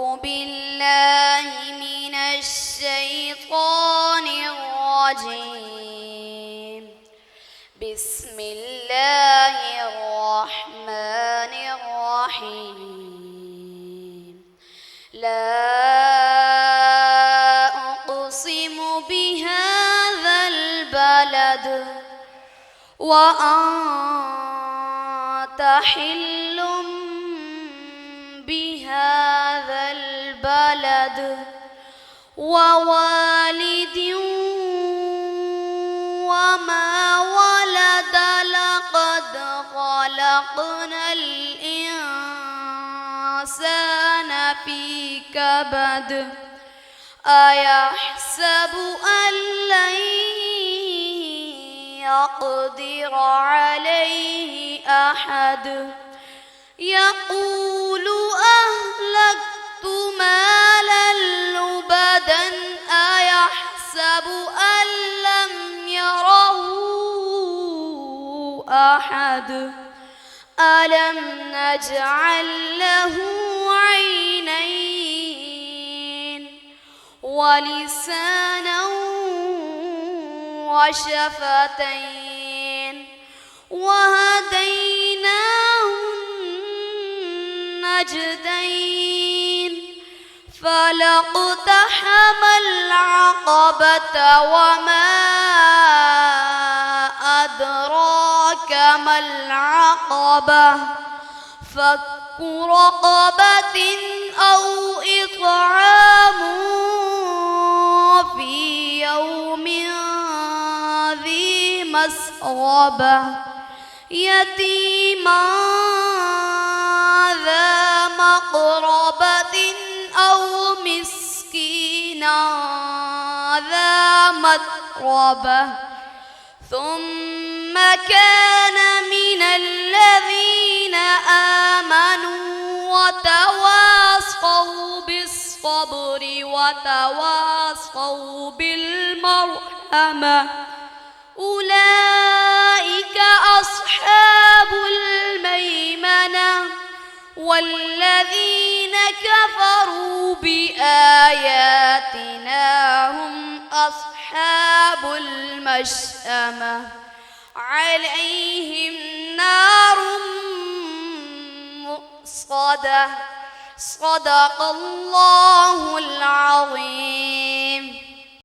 بالله من الشيطان الرجيم. بسم الله الرحمن الرحيم. لا أقسم بهذا البلد وأنت حل بهذا البلد ووالد وما ولد لقد خلقنا الإنسان في كبد أيحسب أن لن يقدر عليه أحد يقول أهلكت مالا لبدا أيحسب أن لم يره أحد ألم نجعل له عينين ولسانا وشفتين وهديناه النجدين فلاقتحم العقبة وما أدراك ما العقبة فك رقبة أو إطعام في يوم ذي مسغبة يتيما ذا مقربة أو مسكينا ذا متربة ثم كان من الذين آمنوا وتواصوا بالصبر وتواصوا بالمرحمة أولئك أصحاب الميمنة والذين كفروا بآياتنا هم أصحاب المشأمة عليهم نار مؤصدة صدق الله العظيم.